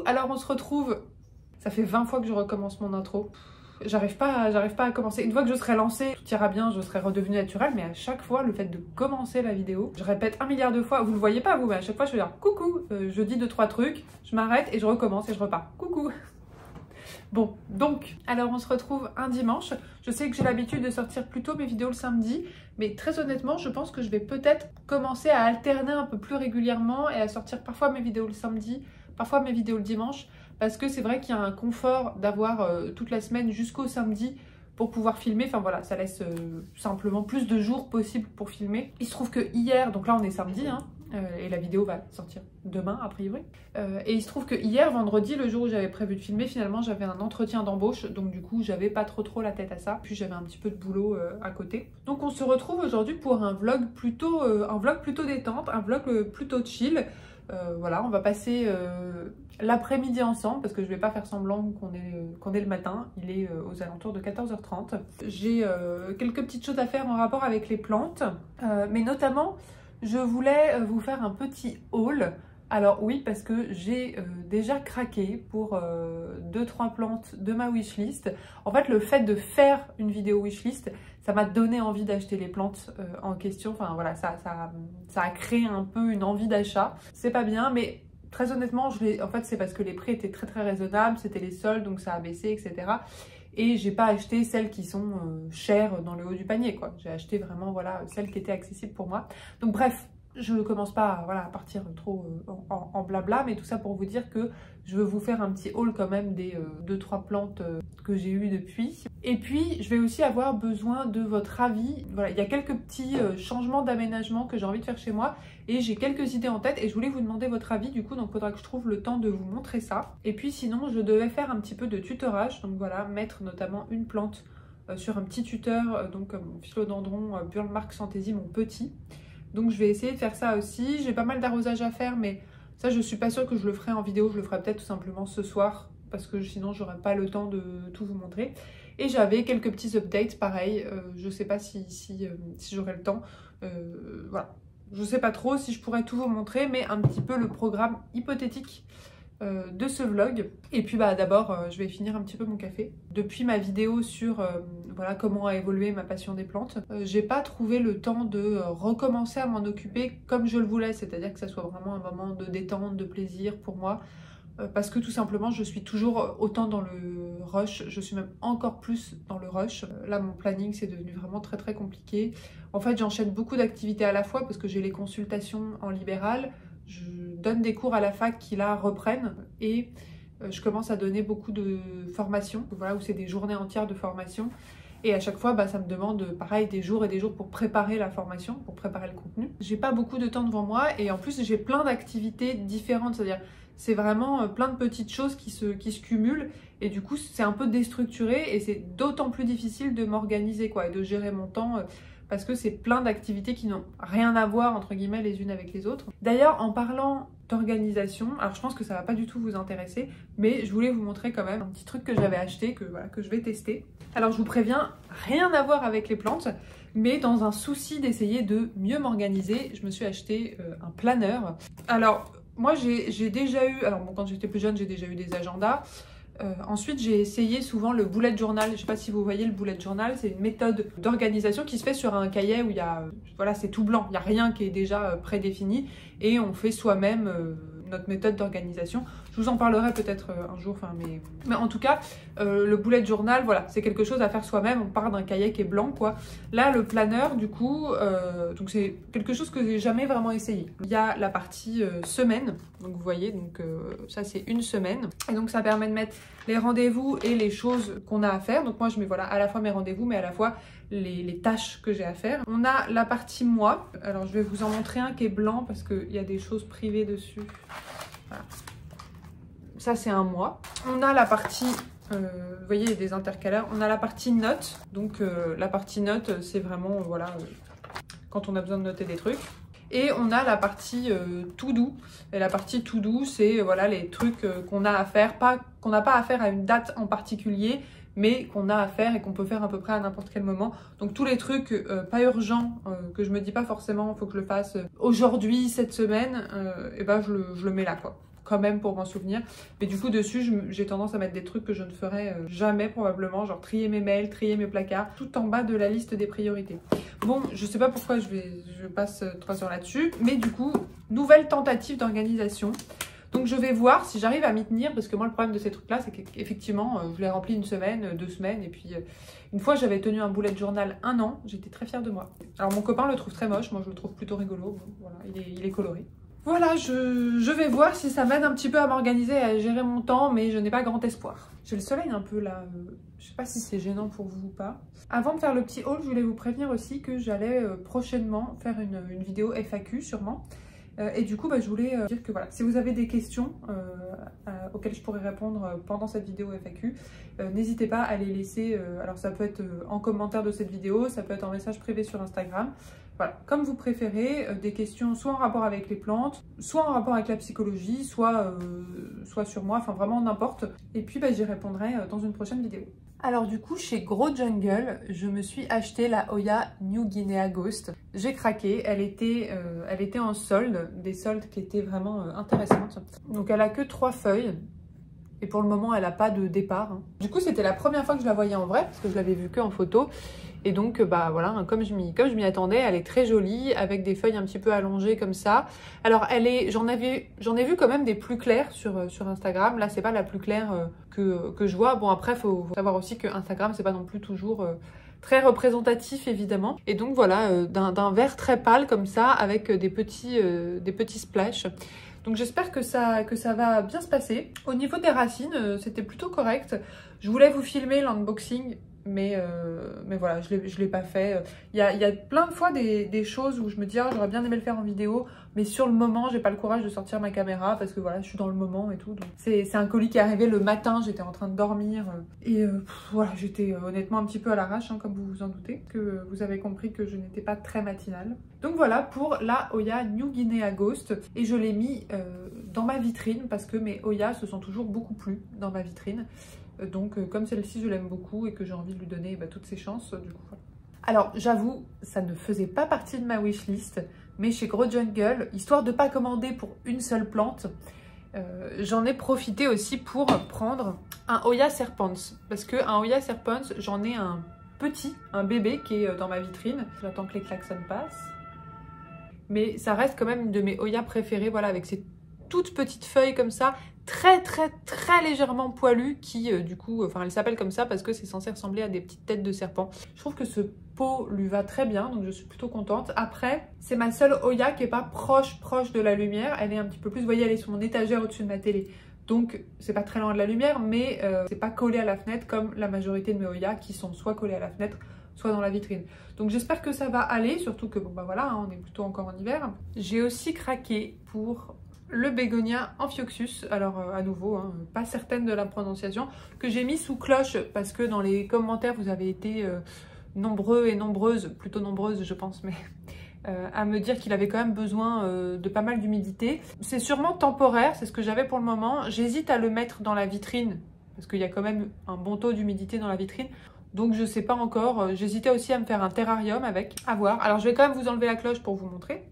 alors on se retrouve... Ça fait 20 fois que je recommence mon intro. J'arrive pas à commencer. Une fois que je serai lancée, tout ira bien, je serai redevenue naturelle, mais à chaque fois, le fait de commencer la vidéo, je répète 1 milliard de fois, vous le voyez pas vous, mais à chaque fois je vais dire coucou, je dis 2-3 trucs, je m'arrête et je recommence et je repars. Coucou. Bon, donc, alors on se retrouve un dimanche. Je sais que j'ai l'habitude de sortir plus tôt mes vidéos le samedi, mais très honnêtement, je pense que je vais peut-être commencer à alterner un peu plus régulièrement et à sortir parfois mes vidéos le samedi, parfois mes vidéos le dimanche, parce que c'est vrai qu'il y a un confort d'avoir toute la semaine jusqu'au samedi pour pouvoir filmer. Enfin voilà, ça laisse simplement plus de jours possibles pour filmer. Il se trouve que hier, donc là on est samedi, hein, et la vidéo va sortir demain a priori. Et il se trouve que hier, vendredi, le jour où j'avais prévu de filmer, finalement j'avais un entretien d'embauche, donc du coup j'avais pas trop la tête à ça. Puis j'avais un petit peu de boulot à côté. Donc on se retrouve aujourd'hui pour un vlog plutôt détente, un vlog plutôt chill. Voilà, on va passer l'après-midi ensemble parce que je vais pas faire semblant qu'on est le matin. Il est aux alentours de 14h30. J'ai quelques petites choses à faire en rapport avec les plantes, mais notamment je voulais vous faire un petit haul. Alors oui, parce que j'ai déjà craqué pour 2-3 plantes de ma wishlist. En fait, le fait de faire une vidéo wishlist, ça m'a donné envie d'acheter les plantes en question. Enfin voilà, ça a créé un peu une envie d'achat. C'est pas bien, mais très honnêtement, en fait c'est parce que les prix étaient très raisonnables, c'était les soldes, donc ça a baissé, etc. Et j'ai pas acheté celles qui sont chères dans le haut du panier, quoi. J'ai acheté vraiment voilà, celles qui étaient accessibles pour moi. Donc bref, je ne commence pas à partir trop en blabla, mais tout ça pour vous dire que je veux vous faire un petit haul quand même des 2-3 plantes que j'ai eues depuis. Et puis, je vais aussi avoir besoin de votre avis. Voilà, il y a quelques petits changements d'aménagement que j'ai envie de faire chez moi et j'ai quelques idées en tête et je voulais vous demander votre avis du coup, donc il faudra que je trouve le temps de vous montrer ça. Et puis sinon, je devais faire un petit peu de tutorage, donc voilà, mettre notamment une plante sur un petit tuteur, donc mon philodendron Burle-Mark Fantasy, mon petit. Donc je vais essayer de faire ça aussi. J'ai pas mal d'arrosage à faire, mais ça je suis pas sûre que je le ferai en vidéo. Je le ferai peut-être tout simplement ce soir, parce que sinon j'aurai pas le temps de tout vous montrer. Et j'avais quelques petits updates, pareil. Je sais pas si j'aurai le temps. Voilà. Je sais pas trop si je pourrais tout vous montrer, mais un petit peu le programme hypothétique de ce vlog. Et puis bah d'abord je vais finir un petit peu mon café. Depuis ma vidéo sur voilà comment a évolué ma passion des plantes, j'ai pas trouvé le temps de recommencer à m'en occuper comme je le voulais, c'est-à-dire que ça soit vraiment un moment de détente, de plaisir pour moi, parce que tout simplement je suis toujours autant dans le rush, je suis même encore plus dans le rush. Là mon planning c'est devenu vraiment très compliqué. En fait j'enchaîne beaucoup d'activités à la fois parce que j'ai les consultations en libéral, je donne des cours à la fac qui là reprennent et je commence à donner beaucoup de formations, voilà, où c'est des journées entières de formation. Et à chaque fois, bah, ça me demande pareil des jours et des jours pour préparer la formation, pour préparer le contenu. J'ai pas beaucoup de temps devant moi et en plus j'ai plein d'activités différentes, c'est-à-dire c'est vraiment plein de petites choses qui se cumulent et du coup c'est un peu déstructuré et c'est d'autant plus difficile de m'organiser quoi et de gérer mon temps. Parce que c'est plein d'activités qui n'ont rien à voir entre guillemets les unes avec les autres. D'ailleurs en parlant d'organisation, alors je pense que ça va pas du tout vous intéresser, mais je voulais vous montrer quand même un petit truc que j'avais acheté, que je vais tester. Alors je vous préviens, rien à voir avec les plantes, mais dans un souci d'essayer de mieux m'organiser, je me suis acheté un planeur. Alors moi j'ai déjà eu, alors bon, quand j'étais plus jeune j'ai déjà eu des agendas. Ensuite, j'ai essayé souvent le bullet journal. Je ne sais pas si vous voyez le bullet journal, c'est une méthode d'organisation qui se fait sur un cahier où il y a, voilà, c'est tout blanc, il n'y a rien qui est déjà prédéfini et on fait soi-même notre méthode d'organisation. Je vous en parlerai peut-être un jour, mais en tout cas, le bullet journal, voilà, c'est quelque chose à faire soi-même. On part d'un cahier qui est blanc, quoi. Là, le planeur, du coup, donc c'est quelque chose que j'ai jamais vraiment essayé. Il y a la partie semaine, donc vous voyez, donc ça c'est une semaine, et donc ça permet de mettre les rendez-vous et les choses qu'on a à faire. Donc moi, je mets voilà à la fois mes rendez-vous, mais à la fois les tâches que j'ai à faire. On a la partie mois. Alors je vais vous en montrer un qui est blanc parce qu'il y a des choses privées dessus. Voilà. Ça c'est un mois. On a la partie, vous voyez il y a des intercalaires. On a la partie notes. Donc la partie notes c'est vraiment voilà quand on a besoin de noter des trucs. Et on a la partie to do. Et la partie to do c'est voilà les trucs qu'on a à faire, pas qu'on n'a pas à faire à une date en particulier, mais qu'on a à faire et qu'on peut faire à peu près à n'importe quel moment. Donc tous les trucs pas urgents, que je me dis pas forcément il faut que je le fasse aujourd'hui, cette semaine, et ben je le mets là quoi. quand même pour m'en souvenir. Mais du coup dessus j'ai tendance à mettre des trucs que je ne ferai jamais probablement, genre trier mes mails, trier mes placards, tout en bas de la liste des priorités. Bon, je sais pas pourquoi je passe 3 heures là-dessus, mais du coup, nouvelle tentative d'organisation. Donc je vais voir si j'arrive à m'y tenir, parce que moi le problème de ces trucs là c'est qu'effectivement je l'ai rempli 1 semaine, 2 semaines, et puis une fois j'avais tenu un bullet journal 1 an, j'étais très fière de moi. Alors mon copain le trouve très moche, moi je le trouve plutôt rigolo, bon, voilà, il est coloré. Voilà, je vais voir si ça m'aide un petit peu à m'organiser, à gérer mon temps, mais je n'ai pas grand espoir. J'ai le soleil un peu là, je sais pas si c'est gênant pour vous ou pas. Avant de faire le petit haul, je voulais vous prévenir aussi que j'allais prochainement faire une vidéo FAQ sûrement. Et du coup, je voulais dire que voilà, si vous avez des questions auxquelles je pourrais répondre pendant cette vidéo FAQ, n'hésitez pas à les laisser, alors ça peut être en commentaire de cette vidéo, ça peut être en message privé sur Instagram. Voilà, comme vous préférez, des questions soit en rapport avec les plantes, soit en rapport avec la psychologie, soit sur moi, enfin vraiment n'importe. Et puis j'y répondrai dans une prochaine vidéo. Alors du coup, chez Grow Jungle, je me suis acheté la Hoya New Guinea Ghost. J'ai craqué, elle était en solde, des soldes qui étaient vraiment intéressantes. Donc elle a que 3 feuilles. Et pour le moment, elle n'a pas de départ. Du coup, c'était la première fois que je la voyais en vrai, parce que je l'avais vue que en photo. Et donc, voilà, comme je m'y attendais, elle est très jolie, avec des feuilles un petit peu allongées comme ça. Alors, j'en ai vu quand même des plus claires sur Instagram. Là, c'est pas la plus claire que je vois. Bon, après, faut savoir aussi que Instagram, c'est pas non plus toujours très représentatif, évidemment. Et donc, voilà, d'un vert très pâle comme ça, avec des petits splashes. Donc j'espère que ça va bien se passer. Au niveau des racines, c'était plutôt correct. Je voulais vous filmer l'unboxing, mais voilà, je l'ai pas fait. Il y a plein de fois des choses où je me dis ah, j'aurais bien aimé le faire en vidéo, mais sur le moment, j'ai pas le courage de sortir ma caméra parce que voilà, je suis dans le moment et tout. C'est un colis qui est arrivé le matin, j'étais en train de dormir et voilà, j'étais honnêtement un petit peu à l'arrache, hein, comme vous vous en doutez, que vous avez compris que je n'étais pas très matinale. Donc voilà pour la Hoya New Guinea Ghost, et je l'ai mis dans ma vitrine parce que mes Hoya se sont toujours beaucoup plu dans ma vitrine. Donc comme celle-ci je l'aime beaucoup et que j'ai envie de lui donner toutes ses chances, du coup voilà. Alors j'avoue, ça ne faisait pas partie de ma wishlist, mais chez Grow Jungle, histoire de ne pas commander pour une seule plante, j'en ai profité aussi pour prendre un Hoya Serpens. Parce qu'un Hoya Serpens, j'en ai un bébé qui est dans ma vitrine. J'attends que les klaxons passent. Mais ça reste quand même une de mes Hoya préférées, voilà, avec ces toutes petites feuilles comme ça, très légèrement poilues, qui du coup, enfin elle s'appelle comme ça parce que c'est censé ressembler à des petites têtes de serpent. Je trouve que ce pot lui va très bien, donc je suis plutôt contente. Après, c'est ma seule Hoya qui est pas proche de la lumière, elle est un petit peu plus, vous voyez, elle est sur mon étagère au-dessus de ma télé. Donc c'est pas très loin de la lumière, mais c'est pas collé à la fenêtre comme la majorité de mes Hoya qui sont soit collées à la fenêtre, soit dans la vitrine. Donc j'espère que ça va aller, surtout que bon voilà, hein, on est plutôt encore en hiver. J'ai aussi craqué pour le bégonia Amphioxus, alors à nouveau, hein, pas certaine de la prononciation, que j'ai mis sous cloche parce que dans les commentaires vous avez été nombreux et nombreuses, plutôt nombreuses je pense, mais à me dire qu'il avait quand même besoin de pas mal d'humidité. C'est sûrement temporaire, c'est ce que j'avais pour le moment. J'hésite à le mettre dans la vitrine parce qu'il y a quand même un bon taux d'humidité dans la vitrine. Donc je sais pas encore, j'hésitais aussi à me faire un terrarium avec, à voir. Alors je vais quand même vous enlever la cloche pour vous montrer.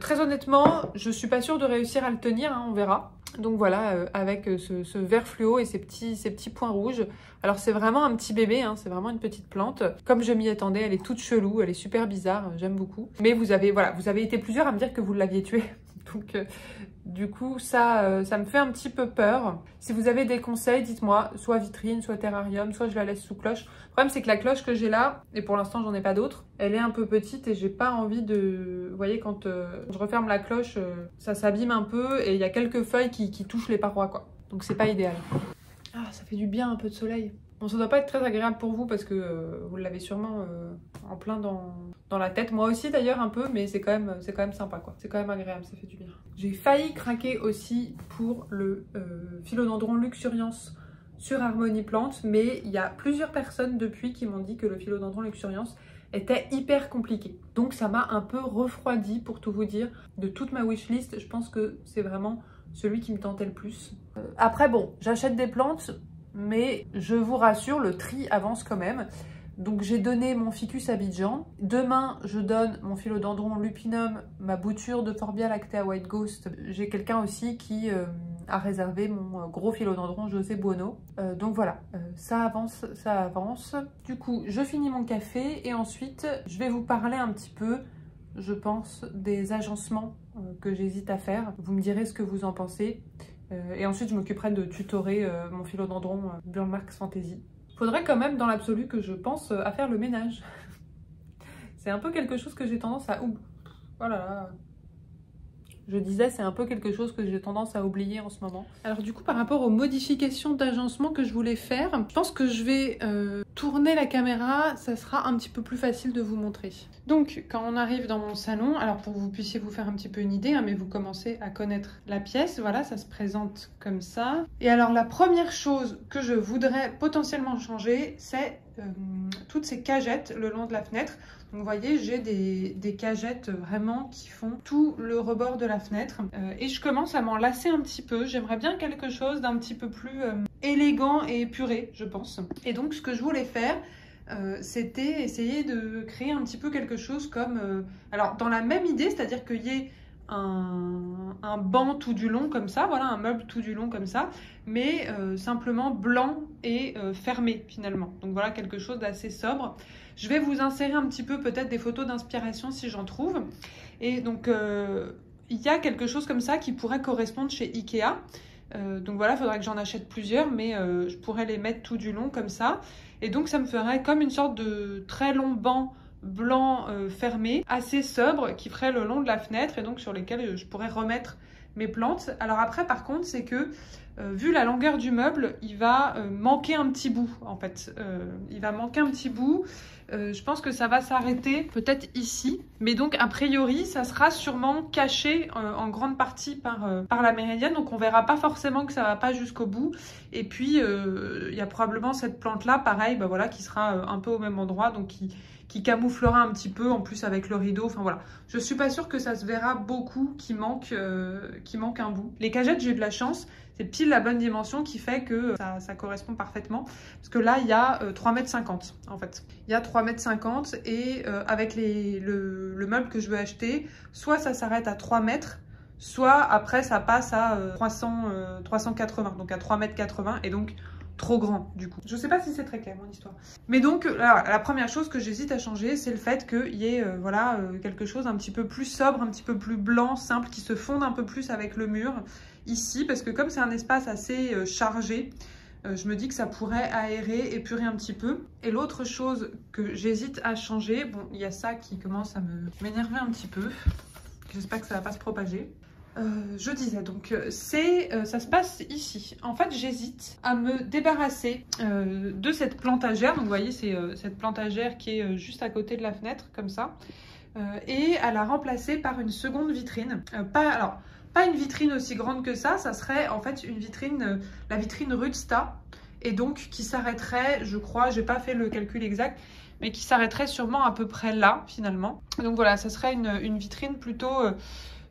Très honnêtement, je suis pas sûre de réussir à le tenir, hein, on verra. Donc voilà, avec ce vert fluo et ces petits points rouges. Alors c'est vraiment un petit bébé, hein, c'est vraiment une petite plante. Comme je m'y attendais, elle est toute chelou, elle est super bizarre, j'aime beaucoup. Mais vous avez été plusieurs à me dire que vous l'aviez tuée. Donc du coup, ça me fait un petit peu peur. Si vous avez des conseils, dites-moi, soit vitrine, soit terrarium, soit je la laisse sous cloche. Le problème, c'est que la cloche que j'ai là, et pour l'instant, j'en ai pas d'autres, elle est un peu petite et j'ai pas envie de... Vous voyez, quand je referme la cloche, ça s'abîme un peu et il y a quelques feuilles qui touchent les parois, quoi. Donc c'est pas idéal. Ah, ça fait du bien un peu de soleil. Bon, ça doit pas être très agréable pour vous parce que vous l'avez sûrement en plein dans la tête. Moi aussi d'ailleurs un peu, mais c'est quand même sympa, quoi. C'est quand même agréable, ça fait du bien. J'ai failli craquer aussi pour le philodendron luxurians sur Harmonie Plante, mais il y a plusieurs personnes depuis qui m'ont dit que le philodendron luxurians était hyper compliqué. Donc ça m'a un peu refroidi, pour tout vous dire. De toute ma wishlist, je pense que c'est vraiment celui qui me tentait le plus. Après bon, j'achète des plantes, mais je vous rassure, le tri avance quand même. Donc j'ai donné mon ficus Abidjan. Demain, je donne mon philodendron lupinum, ma bouture de Forbia lactea white ghost. J'ai quelqu'un aussi qui à réserver mon gros philodendron José Buono. Donc voilà, ça avance, ça avance. Du coup, je finis mon café et ensuite, je vais vous parler un petit peu, je pense, des agencements que j'hésite à faire. Vous me direz ce que vous en pensez. Et ensuite, je m'occuperai de tutorer mon philodendron Burle-Marx Fantasy. Faudrait quand même, dans l'absolu, que je pense à faire le ménage. C'est un peu quelque chose que j'ai tendance à... Ouh, voilà. Je disais, c'est un peu quelque chose que j'ai tendance à oublier en ce moment. Alors du coup, par rapport aux modifications d'agencement que je voulais faire, je pense que je vais tourner la caméra, ça sera un petit peu plus facile de vous montrer. Donc, quand on arrive dans mon salon, alors pour que vous puissiez vous faire un petit peu une idée, hein, mais vous commencez à connaître la pièce, voilà, ça se présente comme ça. Et alors, la première chose que je voudrais potentiellement changer, c'est toutes ces cagettes le long de la fenêtre. Donc vous voyez, j'ai des cagettes vraiment qui font tout le rebord de la fenêtre. Et je commence à m'en lasser un petit peu. J'aimerais bien quelque chose d'un petit peu plus élégant et épuré, je pense. Et donc ce que je voulais faire, c'était essayer de créer un petit peu quelque chose comme... alors dans la même idée, c'est-à-dire qu'il y ait un banc tout du long comme ça, voilà, un meuble tout du long comme ça, mais simplement blanc et fermé finalement. Donc voilà, quelque chose d'assez sobre. Je vais vous insérer un petit peu peut-être des photos d'inspiration si j'en trouve. Et donc il y a quelque chose comme ça qui pourrait correspondre chez Ikea. Donc voilà, il faudrait que j'en achète plusieurs, mais je pourrais les mettre tout du long comme ça. Et donc ça me ferait comme une sorte de très long banc blanc fermé, assez sobre, qui ferait le long de la fenêtre et donc sur lesquels je pourrais remettre mes plantes. Alors après par contre c'est que vu la longueur du meuble, il va manquer un petit bout en fait. Il va manquer un petit bout. Je pense que ça va s'arrêter peut-être ici. Mais donc a priori ça sera sûrement caché en grande partie par la méridienne. Donc on verra pas forcément que ça va pas jusqu'au bout. Et puis il y a probablement cette plante là pareil, bah voilà, qui sera un peu au même endroit. Donc qui camouflera un petit peu en plus avec le rideau. Enfin voilà, je suis pas sûre que ça se verra beaucoup qui manque un bout. Les cagettes, j'ai eu de la chance, c'est pile la bonne dimension qui fait que ça correspond parfaitement. Parce que là, il y a 3,50 m en fait. Il y a 3,50 m et avec le meuble que je veux acheter, soit ça s'arrête à 3 mètres, soit après ça passe à 380, donc à 3,80 m et donc trop grand du coup. Je sais pas si c'est très clair mon histoire. Mais donc la première chose que j'hésite à changer, c'est le fait qu'il y ait voilà, quelque chose un petit peu plus sobre, un petit peu plus blanc, simple, qui se fonde un peu plus avec le mur ici, parce que comme c'est un espace assez chargé, je me dis que ça pourrait aérer, épurer un petit peu. Et l'autre chose que j'hésite à changer, bon, il y a ça qui commence à m'énerver un petit peu. J'espère que ça va pas se propager. Je disais donc, ça se passe ici. En fait, j'hésite à me débarrasser de cette plantagère. Donc, vous voyez, c'est cette plantagère qui est juste à côté de la fenêtre, comme ça. Et à la remplacer par une seconde vitrine. Pas une vitrine aussi grande que ça serait en fait une vitrine, la vitrine Rudsta. Et donc, qui s'arrêterait, je crois, j'ai pas fait le calcul exact, mais qui s'arrêterait sûrement à peu près là, finalement. Donc voilà, ça serait une vitrine plutôt...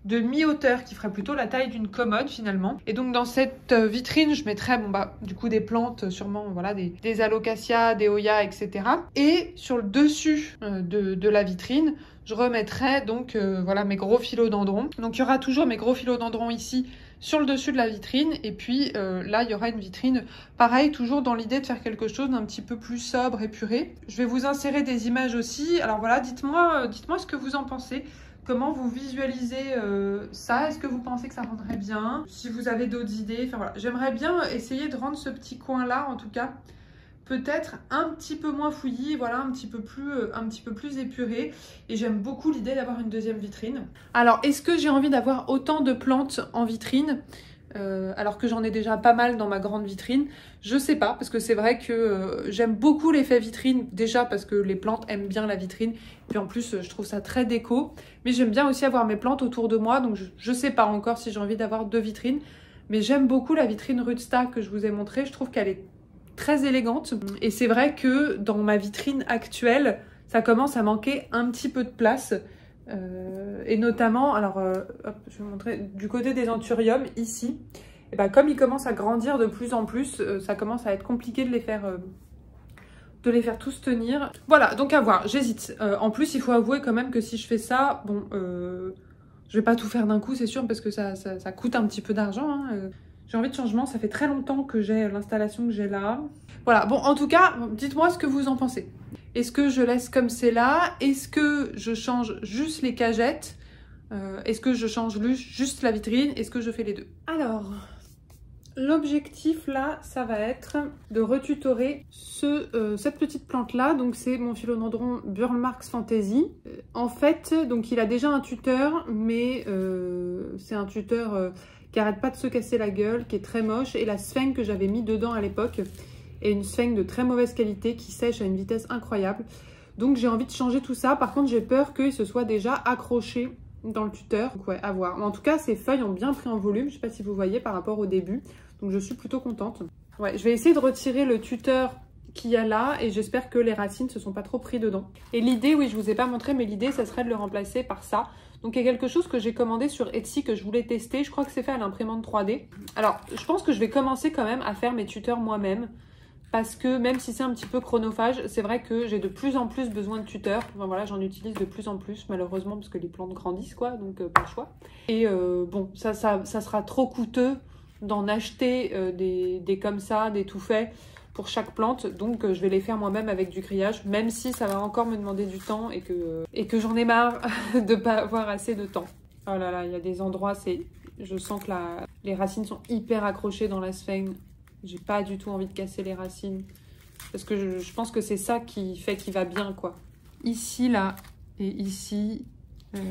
de mi-hauteur qui ferait plutôt la taille d'une commode finalement. Et donc dans cette vitrine je mettrais bon bah du coup des plantes sûrement, voilà, des alocasia, des oyas, etc. Et sur le dessus de la vitrine je remettrais donc voilà mes gros philodendrons. Donc il y aura toujours mes gros philodendrons ici sur le dessus de la vitrine et puis là il y aura une vitrine pareil, toujours dans l'idée de faire quelque chose d'un petit peu plus sobre, épuré. Je vais vous insérer des images aussi. Alors voilà, dites-moi ce que vous en pensez. Comment vous visualisez ça? Est-ce que vous pensez que ça rendrait bien? Si vous avez d'autres idées, enfin voilà. J'aimerais bien essayer de rendre ce petit coin-là, en tout cas, peut-être un petit peu moins fouillis, voilà, un petit peu plus épuré. Et j'aime beaucoup l'idée d'avoir une deuxième vitrine. Alors, est-ce que j'ai envie d'avoir autant de plantes en vitrine alors que j'en ai déjà pas mal dans ma grande vitrine? Je sais pas, parce que c'est vrai que j'aime beaucoup l'effet vitrine, déjà parce que les plantes aiment bien la vitrine, puis en plus je trouve ça très déco, mais j'aime bien aussi avoir mes plantes autour de moi, donc je sais pas encore si j'ai envie d'avoir deux vitrines, mais j'aime beaucoup la vitrine Rudsta que je vous ai montrée, je trouve qu'elle est très élégante, et c'est vrai que dans ma vitrine actuelle, ça commence à manquer un petit peu de place. Et notamment, alors hop, je vais vous montrer du côté des anthuriums ici, et ben, comme ils commencent à grandir de plus en plus, ça commence à être compliqué de les faire tous tenir. Voilà, donc à voir, j'hésite. En plus, il faut avouer quand même que si je fais ça, bon, je vais pas tout faire d'un coup, c'est sûr, parce que ça coûte un petit peu d'argent, hein. J'ai envie de changement, ça fait très longtemps que j'ai l'installation que j'ai là. Voilà, bon en tout cas, dites-moi ce que vous en pensez. Est-ce que je laisse comme c'est là? Est-ce que je change juste les cagettes? Est-ce que je change juste la vitrine? Est-ce que je fais les deux? Alors, l'objectif là, ça va être de retutorer cette petite plante là. Donc c'est mon philodendron Burle-Marx Fantasy. En fait, donc il a déjà un tuteur, mais c'est un tuteur qui arrête pas de se casser la gueule, qui est très moche. Et la sphène que j'avais mis dedans à l'époque est une sphène de très mauvaise qualité qui sèche à une vitesse incroyable. Donc j'ai envie de changer tout ça. Par contre, j'ai peur qu'il se soit déjà accroché dans le tuteur. Donc ouais, à voir. Mais en tout cas, ces feuilles ont bien pris en volume. Je sais pas si vous voyez par rapport au début. Donc je suis plutôt contente. Ouais, je vais essayer de retirer le tuteur qu'il y a là et j'espère que les racines se sont pas trop pris dedans. Et l'idée, oui, je vous ai pas montré, mais l'idée, ça serait de le remplacer par ça. Donc il y a quelque chose que j'ai commandé sur Etsy que je voulais tester. Je crois que c'est fait à l'imprimante 3D. Alors, je pense que je vais commencer quand même à faire mes tuteurs moi-même. Parce que même si c'est un petit peu chronophage, c'est vrai que j'ai de plus en plus besoin de tuteurs. Enfin voilà, j'en utilise de plus en plus, malheureusement, parce que les plantes grandissent, quoi, donc pas le choix. Et bon, ça sera trop coûteux d'en acheter des comme ça, des tout faits pour chaque plante. Donc je vais les faire moi-même avec du grillage, même si ça va encore me demander du temps et que j'en ai marre de pas avoir assez de temps. Oh là là, il y a des endroits, je sens que les racines sont hyper accrochées dans la sphène. J'ai pas du tout envie de casser les racines. Parce que je pense que c'est ça qui fait qu'il va bien, quoi. Ici, là, et ici,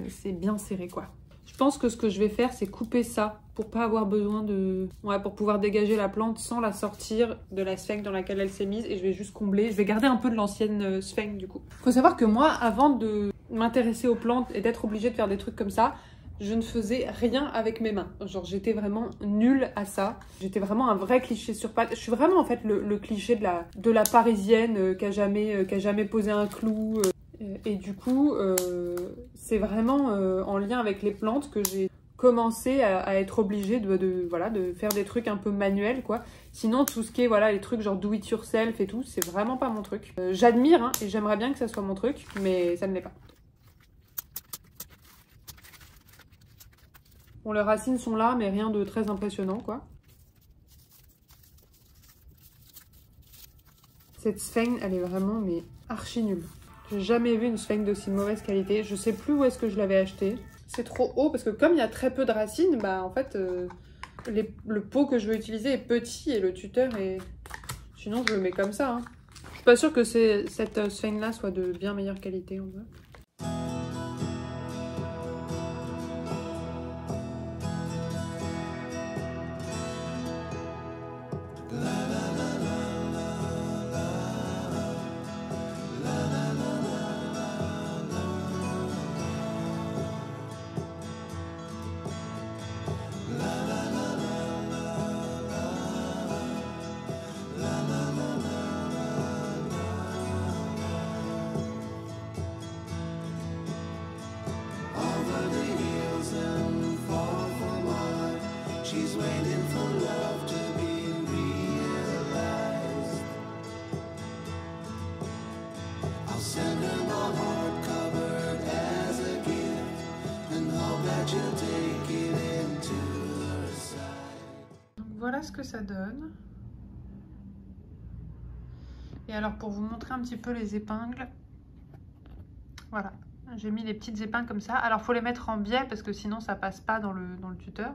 c'est bien serré, quoi. Je pense que ce que je vais faire, c'est couper ça pour pas avoir besoin de... Ouais, pour pouvoir dégager la plante sans la sortir de la sphène dans laquelle elle s'est mise. Et je vais juste combler. Je vais garder un peu de l'ancienne sphène, du coup. Faut savoir que moi, avant de m'intéresser aux plantes et d'être obligée de faire des trucs comme ça, je ne faisais rien avec mes mains. Genre, j'étais vraiment nulle à ça. J'étais vraiment un vrai cliché sur pattes. Je suis vraiment, en fait, le cliché de la parisienne qui a jamais posé un clou. Et du coup, c'est vraiment en lien avec les plantes que j'ai commencé à être obligée voilà, de faire des trucs un peu manuels, quoi. Sinon, tout ce qui est, voilà, les trucs genre do it yourself et tout, c'est vraiment pas mon truc. J'admire, hein, et j'aimerais bien que ça soit mon truc, mais ça ne l'est pas. Bon, les racines sont là, mais rien de très impressionnant, quoi. Cette sphène, elle est vraiment, mais archi nulle. J'ai jamais vu une sphène d'aussi mauvaise qualité. Je sais plus où est-ce que je l'avais acheté. C'est trop haut, parce que comme il y a très peu de racines, bah en fait, le pot que je veux utiliser est petit et le tuteur est... Sinon, je le mets comme ça, hein. Je suis pas sûre que cette sphène-là soit de bien meilleure qualité, en vrai. Voilà ce que ça donne. Et alors pour vous montrer un petit peu les épingles, voilà, j'ai mis les petites épingles comme ça. Alors faut les mettre en biais parce que sinon ça passe pas dans le tuteur.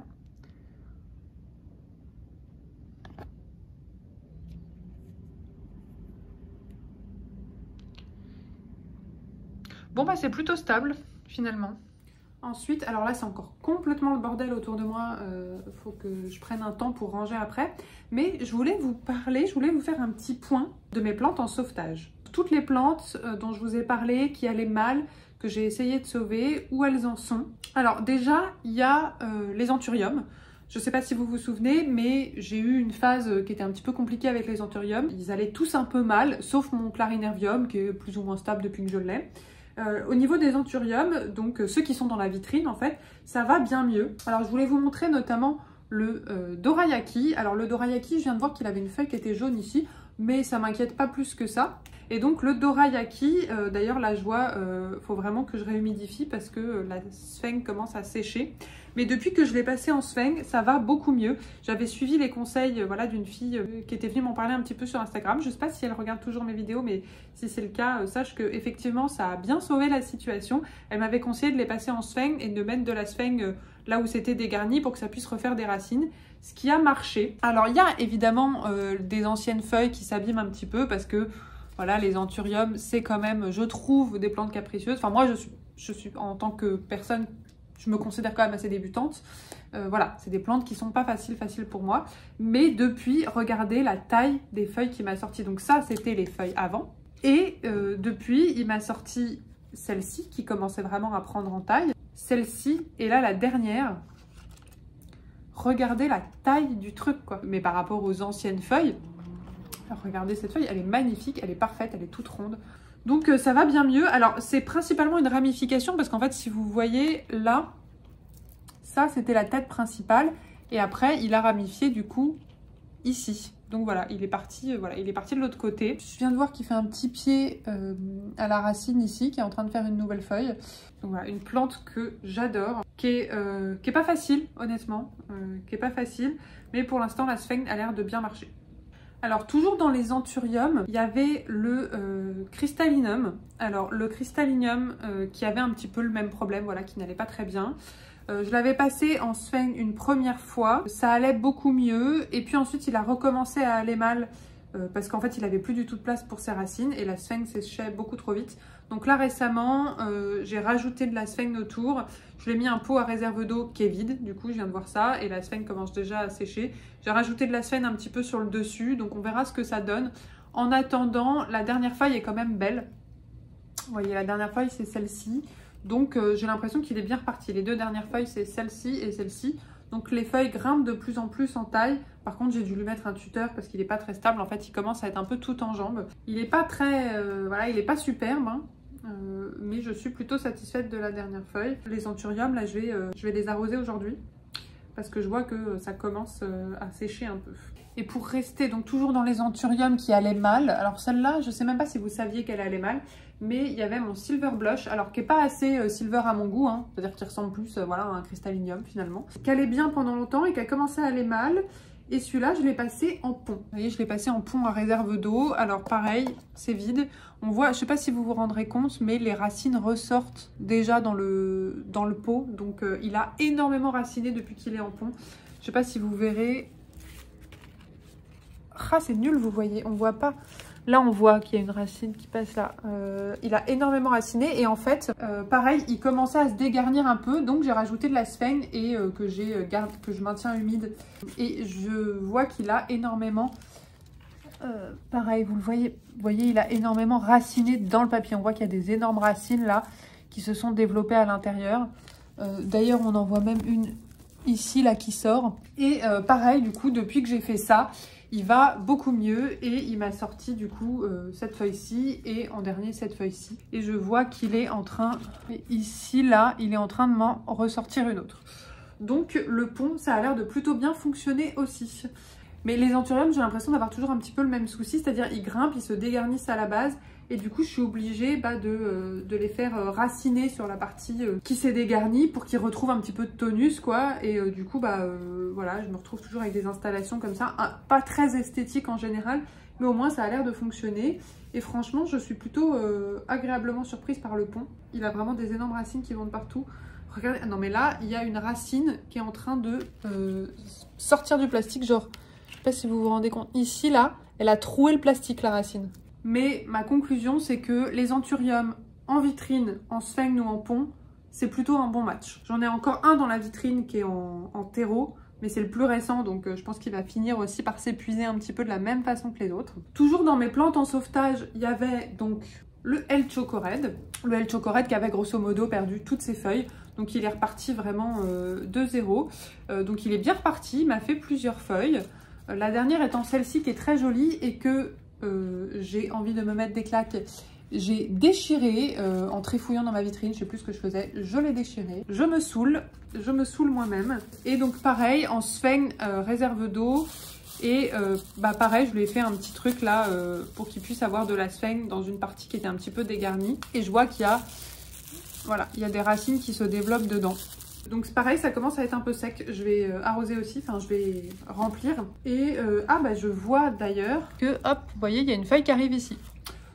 Bon bah c'est plutôt stable finalement. Ensuite, alors là c'est encore complètement le bordel autour de moi, faut que je prenne un temps pour ranger après. Mais je voulais vous parler, je voulais vous faire un petit point de mes plantes en sauvetage. Toutes les plantes dont je vous ai parlé, qui allaient mal, que j'ai essayé de sauver, où elles en sont. Alors déjà, il y a les anthuriums. Je ne sais pas si vous vous souvenez, mais j'ai eu une phase qui était un petit peu compliquée avec les anthuriums. Ils allaient tous un peu mal, sauf mon clarinervium qui est plus ou moins stable depuis que je l'ai. Au niveau des anthuriums, donc ceux qui sont dans la vitrine en fait, ça va bien mieux. Alors je voulais vous montrer notamment le dorayaki. Alors le dorayaki, je viens de voir qu'il avait une feuille qui était jaune ici, mais ça m'inquiète pas plus que ça. Et donc le dorayaki, d'ailleurs la joie, faut vraiment que je réhumidifie parce que la sphène commence à sécher. Mais depuis que je l'ai passé en sphène, ça va beaucoup mieux. J'avais suivi les conseils voilà, d'une fille qui était venue m'en parler un petit peu sur Instagram. Je ne sais pas si elle regarde toujours mes vidéos, mais si c'est le cas, sache que effectivement ça a bien sauvé la situation. Elle m'avait conseillé de les passer en sphène et de mettre de la sphène là où c'était dégarni pour que ça puisse refaire des racines. Ce qui a marché. Alors il y a évidemment des anciennes feuilles qui s'abîment un petit peu parce que voilà, les anthuriums, c'est quand même, je trouve, des plantes capricieuses. Enfin moi je suis en tant que personne, je me considère quand même assez débutante. Voilà, c'est des plantes qui sont pas faciles pour moi. Mais depuis, regardez la taille des feuilles qui m'a sorti. Donc ça, c'était les feuilles avant. Et depuis, il m'a sorti celle-ci qui commençait vraiment à prendre en taille. Celle-ci, et là la dernière. Regardez la taille du truc, quoi. Mais par rapport aux anciennes feuilles, alors regardez cette feuille, elle est magnifique, elle est parfaite, elle est toute ronde. Donc ça va bien mieux. Alors c'est principalement une ramification parce qu'en fait si vous voyez là, ça c'était la tête principale et après il a ramifié du coup ici. Donc voilà, il est parti de l'autre côté. Je viens de voir qu'il fait un petit pied à la racine ici qui est en train de faire une nouvelle feuille. Donc voilà, une plante que j'adore, qui est pas facile honnêtement, qui est pas facile, mais pour l'instant la sphène a l'air de bien marcher. Alors toujours dans les anthuriums, il y avait le crystallinum. Alors le crystallinum qui avait un petit peu le même problème, voilà, qui n'allait pas très bien. Je l'avais passé en sphène une première fois, ça allait beaucoup mieux et puis ensuite il a recommencé à aller mal parce qu'en fait il avait plus du tout de place pour ses racines et la sphène séchait beaucoup trop vite. Donc là récemment j'ai rajouté de la sphène autour, je lui ai mis un pot à réserve d'eau qui est vide, du coup je viens de voir ça et la sphène commence déjà à sécher. J'ai rajouté de la sphène un petit peu sur le dessus, donc on verra ce que ça donne. En attendant, la dernière feuille est quand même belle. Vous voyez, la dernière feuille c'est celle-ci. Donc j'ai l'impression qu'il est bien reparti. Les deux dernières feuilles c'est celle-ci et celle-ci. Donc les feuilles grimpent de plus en plus en taille. Par contre j'ai dû lui mettre un tuteur parce qu'il n'est pas très stable. En fait il commence à être un peu tout en jambes. Il n'est pas très... voilà, il n'est pas superbe. Hein. Mais je suis plutôt satisfaite de la dernière feuille. Les anthuriums là je vais les arroser aujourd'hui. Parce que je vois que ça commence à sécher un peu. Et pour rester donc toujours dans les anthuriums qui allaient mal, alors celle-là, je ne sais même pas si vous saviez qu'elle allait mal, mais il y avait mon silver blush, alors qui n'est pas assez silver à mon goût, hein, c'est-à-dire qu'il ressemble plus voilà, à un cristallinium finalement, qui allait bien pendant longtemps et qui a commencé à aller mal. Et celui-là, je l'ai passé en pont. Vous voyez, je l'ai passé en pont à réserve d'eau. Alors pareil, c'est vide. On voit, je ne sais pas si vous vous rendrez compte, mais les racines ressortent déjà dans le pot. Donc il a énormément raciné depuis qu'il est en pont. Je ne sais pas si vous verrez. Ah, c'est nul, vous voyez, on voit pas. Là, on voit qu'il y a une racine qui passe là. Il a énormément raciné et en fait, pareil, il commençait à se dégarnir un peu. Donc, j'ai rajouté de la sphène et que je maintiens humide. Et je vois qu'il a énormément... pareil, vous voyez, il a énormément raciné dans le papier. On voit qu'il y a des énormes racines là qui se sont développées à l'intérieur. D'ailleurs, on en voit même une ici là qui sort. Et pareil, du coup, depuis que j'ai fait ça... il va beaucoup mieux et il m'a sorti du coup cette feuille-ci et en dernier cette feuille-ci. Et je vois qu'il est en train, ici là, il est en train de m'en ressortir une autre. Donc le pont, ça a l'air de plutôt bien fonctionner aussi. Mais les anthuriums, j'ai l'impression d'avoir toujours un petit peu le même souci, c'est-à-dire ils grimpent, ils se dégarnissent à la base. Et du coup, je suis obligée de les faire raciner sur la partie qui s'est dégarnie pour qu'ils retrouvent un petit peu de tonus, quoi. Et du coup, voilà, je me retrouve toujours avec des installations comme ça. Pas très esthétiques en général, mais au moins, ça a l'air de fonctionner. Et franchement, je suis plutôt agréablement surprise par le pont. Il a vraiment des énormes racines qui vont de partout. Regardez, non mais là, il y a une racine qui est en train de sortir du plastique. Genre, je sais pas si vous vous rendez compte. Ici, là, elle a troué le plastique, la racine. Mais ma conclusion, c'est que les anthuriums en vitrine, en sphène ou en pont, c'est plutôt un bon match. J'en ai encore un dans la vitrine qui est en terreau, mais c'est le plus récent, donc je pense qu'il va finir aussi par s'épuiser un petit peu de la même façon que les autres. Toujours dans mes plantes en sauvetage, il y avait donc le L. Chocored. Le L. Chocored qui avait grosso modo perdu toutes ses feuilles. Donc il est reparti vraiment de zéro. Donc il est bien reparti, il m'a fait plusieurs feuilles. La dernière étant celle-ci qui est très jolie et que... j'ai envie de me mettre des claques. J'ai déchiré en trifouillant dans ma vitrine, je sais plus ce que je faisais, je l'ai déchiré. Je me saoule moi-même. Et donc pareil, en sphène réserve d'eau. Et pareil, je lui ai fait un petit truc là pour qu'il puisse avoir de la sphène dans une partie qui était un petit peu dégarnie. Et je vois qu'il y a, voilà, il y a des racines qui se développent dedans. Donc c'est pareil, ça commence à être un peu sec. Je vais arroser aussi, enfin je vais remplir. Et je vois d'ailleurs que, hop, vous voyez, il y a une feuille qui arrive ici.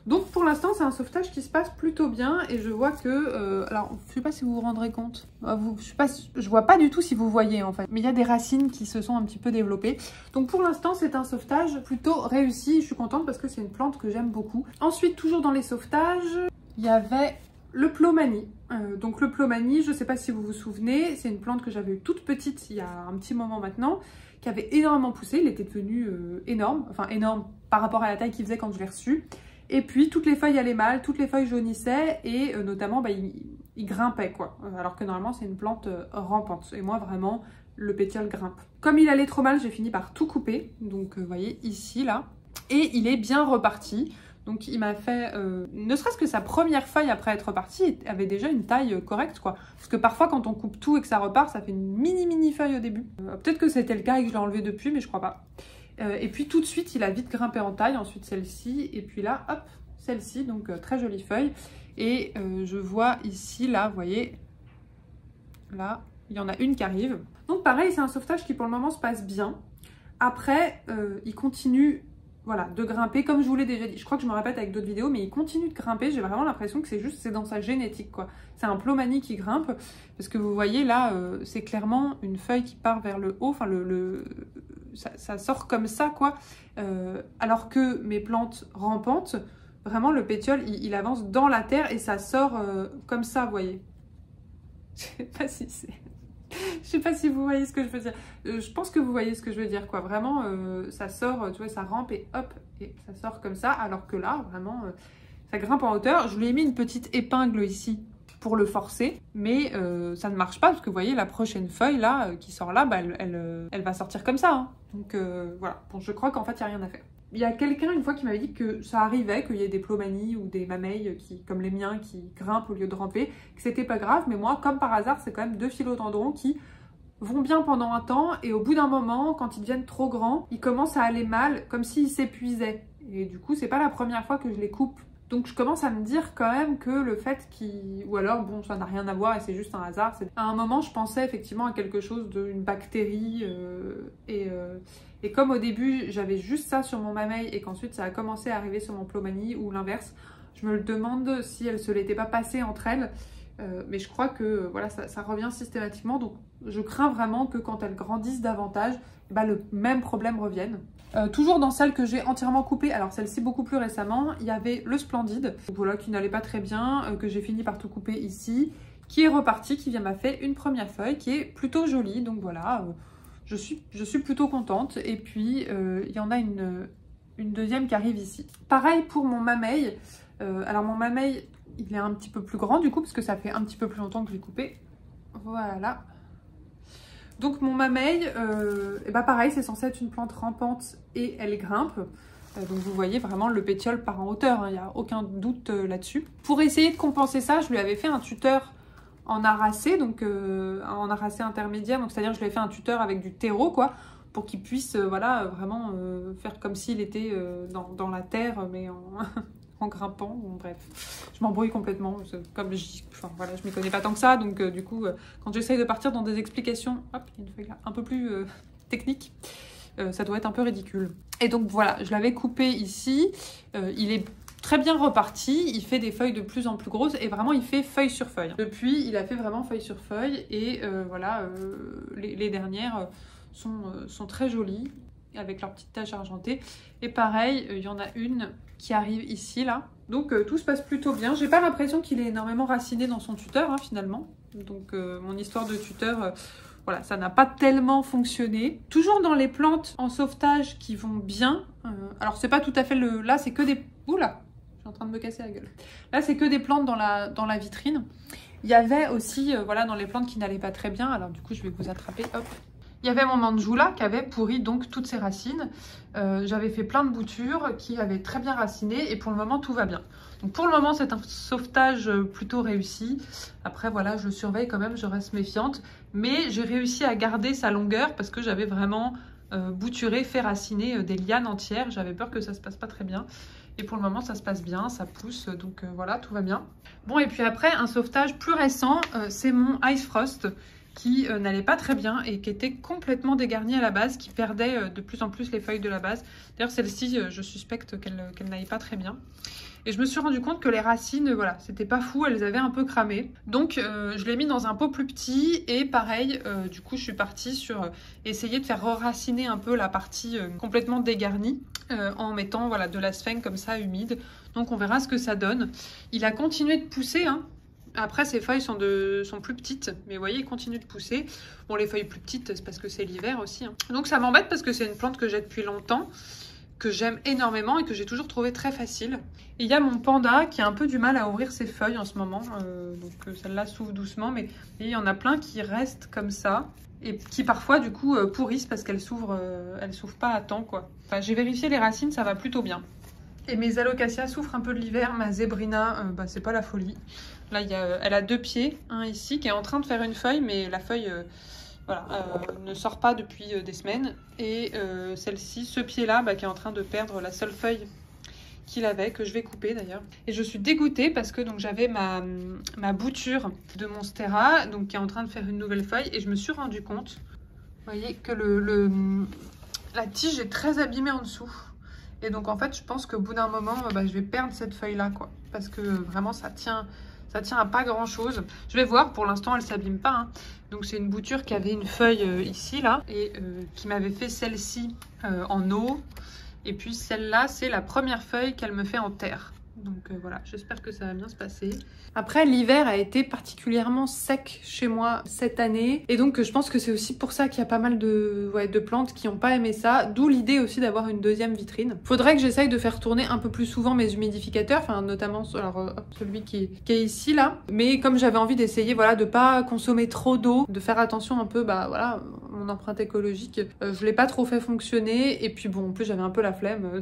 Donc pour l'instant, c'est un sauvetage qui se passe plutôt bien et je vois que... alors, je sais pas si vous vous rendrez compte. Je vois pas du tout si vous voyez en fait. Mais il y a des racines qui se sont un petit peu développées. Donc pour l'instant, c'est un sauvetage plutôt réussi. Je suis contente parce que c'est une plante que j'aime beaucoup. Ensuite, toujours dans les sauvetages, il y avait le Plomanie. Donc le Plomanie, je sais pas si vous vous souvenez, c'est une plante que j'avais eue toute petite il y a un petit moment maintenant, qui avait énormément poussé. Il était devenu énorme. Enfin énorme par rapport à la taille qu'il faisait quand je l'ai reçu. Et puis, toutes les feuilles allaient mal, toutes les feuilles jaunissaient et notamment, il grimpait quoi. Alors que normalement, c'est une plante rampante. Et moi, vraiment, le pétiole grimpe. Comme il allait trop mal, j'ai fini par tout couper. Donc, vous voyez, ici, là. Et il est bien reparti. Donc, il m'a fait... ne serait-ce que sa première feuille après être reparti avait déjà une taille correcte, quoi. Parce que parfois, quand on coupe tout et que ça repart, ça fait une mini feuille au début. Peut-être que c'était le cas et que je l'ai enlevé depuis, mais je crois pas. Et puis tout de suite, il a vite grimpé en taille, ensuite celle-ci, et puis là, hop, celle-ci, donc très jolie feuille. Et je vois ici, là, vous voyez, là, il y en a une qui arrive. Donc pareil, c'est un sauvetage qui pour le moment se passe bien. Après, il continue, voilà, de grimper, comme je vous l'ai déjà dit. Je crois que je me répète avec d'autres vidéos, mais il continue de grimper. J'ai vraiment l'impression que c'est dans sa génétique, quoi. C'est un Plomanie qui grimpe, parce que vous voyez là, c'est clairement une feuille qui part vers le haut, enfin ça sort comme ça, quoi. Alors que mes plantes rampantes, vraiment le pétiole, il avance dans la terre et ça sort comme ça, vous voyez. Je sais pas si vous voyez ce que je veux dire. Je pense que vous voyez ce que je veux dire, quoi. Vraiment, ça sort, tu vois, ça rampe et hop, et ça sort comme ça. Alors que là, vraiment, ça grimpe en hauteur. Je lui ai mis une petite épingle ici pour le forcer, mais ça ne marche pas parce que vous voyez la prochaine feuille là qui sort là, elle va sortir comme ça, hein. Donc voilà, bon, je crois qu'en fait il n'y a rien à faire. Il y a quelqu'un une fois qui m'avait dit que ça arrivait qu'il y ait des Plomanies ou des Mameilles comme les miens qui grimpent au lieu de ramper, que c'était pas grave, mais moi comme par hasard c'est quand même 2 philodendrons qui vont bien pendant un temps et au bout d'un moment quand ils deviennent trop grands, ils commencent à aller mal comme s'ils s'épuisaient et du coup c'est pas la première fois que je les coupe. Donc je commence à me dire quand même que le fait qu'il... Ou alors, bon, ça n'a rien à voir et c'est juste un hasard. À un moment, je pensais effectivement à quelque chose d'une bactérie. Et comme au début, j'avais juste ça sur mon Mameille et qu'ensuite ça a commencé à arriver sur mon Plomanie ou l'inverse, je me demande si elles se l'étaient pas passées entre elles. Mais je crois que voilà, ça revient systématiquement. Donc je crains vraiment que quand elles grandissent davantage, le même problème revienne. Toujours dans celle que j'ai entièrement coupée, alors celle-ci beaucoup plus récemment, il y avait le Splendide, voilà, qui n'allait pas très bien, que j'ai fini par tout couper ici, qui est reparti, qui m'a fait une première feuille, qui est plutôt jolie, donc voilà, je suis plutôt contente. Et puis il y en a une deuxième qui arrive ici. Pareil pour mon Mameille, alors mon Mameille, il est un petit peu plus grand du coup, parce que ça fait un petit peu plus longtemps que je l'ai coupé, voilà. Donc mon Mameille, pareil, c'est censé être une plante rampante et elle grimpe. Donc vous voyez vraiment le pétiole part en hauteur, hein, il n'y a aucun doute là-dessus. Pour essayer de compenser ça, je lui avais fait un tuteur en arracé, donc en arracé intermédiaire. Donc c'est-à-dire je lui ai fait un tuteur avec du terreau, quoi, pour qu'il puisse voilà, vraiment faire comme s'il était dans la terre, mais en grimpant, bon, bref, je m'embrouille complètement, comme voilà, je m'y connais pas tant que ça, donc du coup, quand j'essaye de partir dans des explications, hop, il y a une feuille là, un peu plus technique, ça doit être un peu ridicule. Et donc voilà, je l'avais coupé ici, il est très bien reparti, il fait des feuilles de plus en plus grosses, et vraiment il fait feuille sur feuille. Depuis, il a fait vraiment feuille sur feuille, et voilà, les dernières sont très jolies, avec leurs petites taches argentées. Et pareil, il y en a une qui arrive ici, là. Donc tout se passe plutôt bien. J'ai pas l'impression qu'il est énormément raciné dans son tuteur, hein, finalement. Donc mon histoire de tuteur, voilà, ça n'a pas tellement fonctionné. Toujours dans les plantes en sauvetage qui vont bien. Alors c'est pas tout à fait le... Là, c'est que des... Oula, je suis en train de me casser la gueule. Là, c'est que des plantes dans la vitrine. Il y avait aussi, voilà, dans les plantes qui n'allaient pas très bien. Alors du coup, je vais vous attraper, hop. Il y avait mon manjoula qui avait pourri donc toutes ses racines. J'avais fait plein de boutures qui avaient très bien raciné et pour le moment tout va bien. Donc pour le moment c'est un sauvetage plutôt réussi. Après voilà, je le surveille quand même, je reste méfiante. Mais j'ai réussi à garder sa longueur parce que j'avais vraiment bouturé, fait raciner des lianes entières. J'avais peur que ça se passe pas très bien. Et pour le moment ça se passe bien, ça pousse, donc voilà, tout va bien. Bon, et puis après un sauvetage plus récent, c'est mon Ice Frost qui n'allait pas très bien et qui était complètement dégarnie à la base, qui perdait de plus en plus les feuilles de la base. D'ailleurs celle-ci, je suspecte qu'elle n'aille pas très bien. Et je me suis rendu compte que les racines, voilà, c'était pas fou, elles avaient un peu cramé. Donc je l'ai mis dans un pot plus petit et pareil, du coup je suis partie sur essayer de faire raciner un peu la partie complètement dégarnie en mettant voilà, de la sphène comme ça humide. Donc on verra ce que ça donne. Il a continué de pousser, hein. Après, ces feuilles sont plus petites, mais vous voyez, il continue de pousser. Bon, les feuilles plus petites, c'est parce que c'est l'hiver aussi, hein. Donc ça m'embête parce que c'est une plante que j'ai depuis longtemps, que j'aime énormément et que j'ai toujours trouvé très facile. Et il y a mon panda qui a un peu du mal à ouvrir ses feuilles en ce moment. Donc celle-là s'ouvre doucement, mais il y en a plein qui restent comme ça. Et qui parfois du coup pourrissent parce qu'elles s'ouvrent pas à temps, quoi. Enfin, j'ai vérifié les racines, ça va plutôt bien. Et mes alocasia souffrent un peu de l'hiver. Ma zébrina, c'est pas la folie. Là, elle a 2 pieds, un ici qui est en train de faire une feuille, mais la feuille voilà, ne sort pas depuis des semaines. Et celle-ci, ce pied-là, qui est en train de perdre la seule feuille qu'il avait, que je vais couper d'ailleurs. Et je suis dégoûtée parce que j'avais ma bouture de Monstera, donc qui est en train de faire une nouvelle feuille. Et je me suis rendu compte, vous voyez, que la tige est très abîmée en dessous. Et donc en fait, je pense qu'au bout d'un moment, je vais perdre cette feuille-là, quoi. Parce que vraiment, ça tient à pas grand-chose. Je vais voir, pour l'instant, elle s'abîme pas, hein. Donc c'est une bouture qui avait une feuille ici, là, et qui m'avait fait celle-ci en eau. Et puis celle-là, c'est la première feuille qu'elle me fait en terre. Donc voilà, j'espère que ça va bien se passer. Après, l'hiver a été particulièrement sec chez moi cette année. Et donc, je pense que c'est aussi pour ça qu'il y a pas mal de plantes qui n'ont pas aimé ça. D'où l'idée aussi d'avoir une deuxième vitrine. Faudrait que j'essaye de faire tourner un peu plus souvent mes humidificateurs. Enfin, notamment celui qui est ici, là. Mais comme j'avais envie d'essayer, voilà, de pas consommer trop d'eau, de faire attention un peu, voilà, mon empreinte écologique, je l'ai pas trop fait fonctionner. Et puis bon, en plus, j'avais un peu la flemme.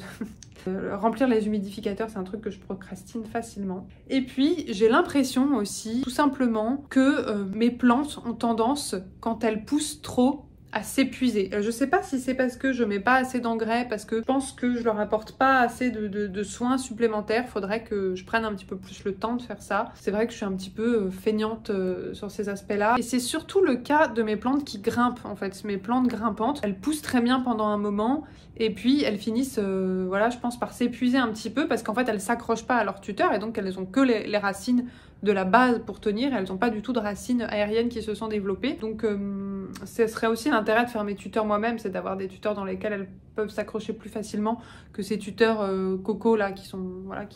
Remplir les humidificateurs, c'est un truc que je procrastine facilement. Et puis, j'ai l'impression aussi, tout simplement, que mes plantes ont tendance, quand elles poussent trop, à s'épuiser. Je sais pas si c'est parce que je mets pas assez d'engrais, parce que je pense que je leur apporte pas assez de soins supplémentaires. Faudrait que je prenne un petit peu plus le temps de faire ça. C'est vrai que je suis un petit peu feignante sur ces aspects-là. Et c'est surtout le cas de mes plantes qui grimpent, en fait. Mes plantes grimpantes, elles poussent très bien pendant un moment, et puis elles finissent, voilà, je pense, par s'épuiser un petit peu, parce qu'en fait, elles s'accrochent pas à leur tuteur, et donc elles ont que les racines de la base pour tenir, elles n'ont pas du tout de racines aériennes qui se sont développées. Donc ce serait aussi l'intérêt de faire mes tuteurs moi-même, c'est d'avoir des tuteurs dans lesquels elles peuvent s'accrocher plus facilement que ces tuteurs coco là qui sont, voilà,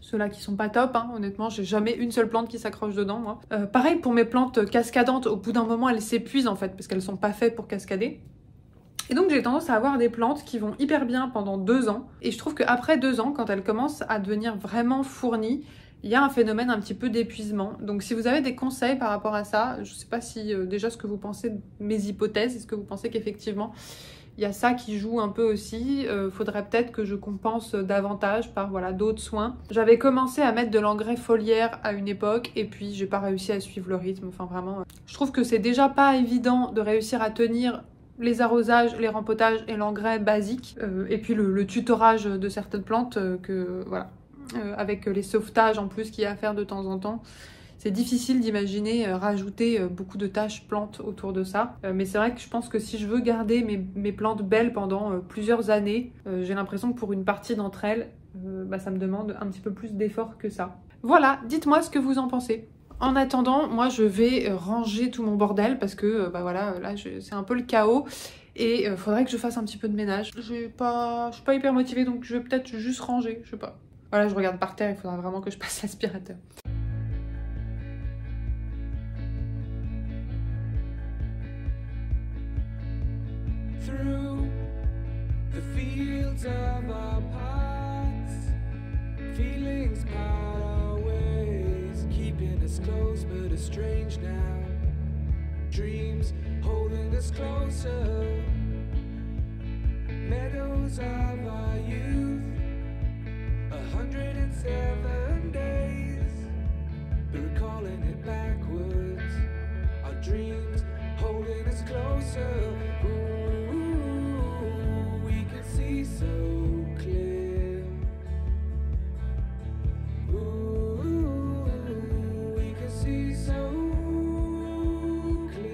ceux-là qui sont pas top, hein. Honnêtement, j'ai jamais une seule plante qui s'accroche dedans, moi. Pareil pour mes plantes cascadantes, au bout d'un moment elles s'épuisent en fait, parce qu'elles sont pas faites pour cascader. Et donc j'ai tendance à avoir des plantes qui vont hyper bien pendant 2 ans, et je trouve qu'après 2 ans, quand elles commencent à devenir vraiment fournies, il y a un phénomène un petit peu d'épuisement. Donc si vous avez des conseils par rapport à ça, je ne sais pas si déjà ce que vous pensez de mes hypothèses, est-ce que vous pensez qu'effectivement il y a ça qui joue un peu aussi, faudrait peut-être que je compense davantage par voilà, d'autres soins. J'avais commencé à mettre de l'engrais foliaire à une époque et puis j'ai pas réussi à suivre le rythme, enfin vraiment. Je trouve que c'est déjà pas évident de réussir à tenir les arrosages, les rempotages et l'engrais basique, et puis le tutorage de certaines plantes que voilà. Avec les sauvetages en plus qu'il y a à faire de temps en temps. C'est difficile d'imaginer rajouter beaucoup de tâches plantes autour de ça. Mais c'est vrai que je pense que si je veux garder mes plantes belles pendant plusieurs années, j'ai l'impression que pour une partie d'entre elles, ça me demande un petit peu plus d'effort que ça. Voilà, dites-moi ce que vous en pensez. En attendant, moi je vais ranger tout mon bordel parce que voilà, là c'est un peu le chaos. Et faudrait que je fasse un petit peu de ménage. Je suis pas hyper motivée, donc je vais peut-être juste ranger, je sais pas. Voilà, je regarde par terre, il faudra vraiment que je passe l'aspirateur. Through the fields of our paths, feelings part our ways, keeping us close but estranged now. dreams holding us closer. Meadows of our youth, 107 days, but recalling it backwards. Our dreams holding us closer. Ooh, we can see so clear. Ooh, we can see so clear.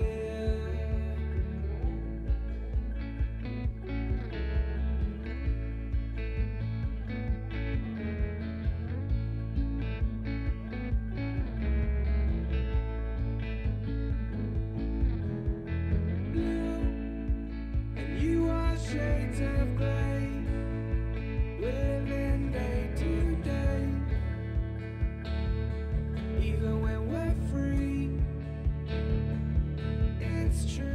And you are shades of grey, living day to day. Even when we're free, it's true.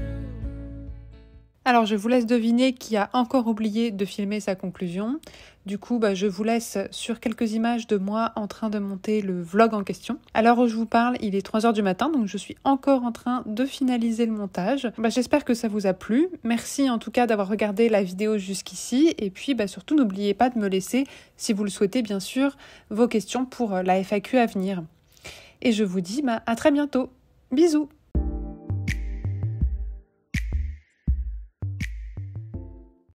Alors je vous laisse deviner qui a encore oublié de filmer sa conclusion. Du coup, je vous laisse sur quelques images de moi en train de monter le vlog en question. À l'heure où je vous parle, il est 3h du matin, donc je suis encore en train de finaliser le montage. J'espère que ça vous a plu. Merci en tout cas d'avoir regardé la vidéo jusqu'ici. Et puis surtout, n'oubliez pas de me laisser, si vous le souhaitez bien sûr, vos questions pour la FAQ à venir. Et je vous dis à très bientôt. Bisous!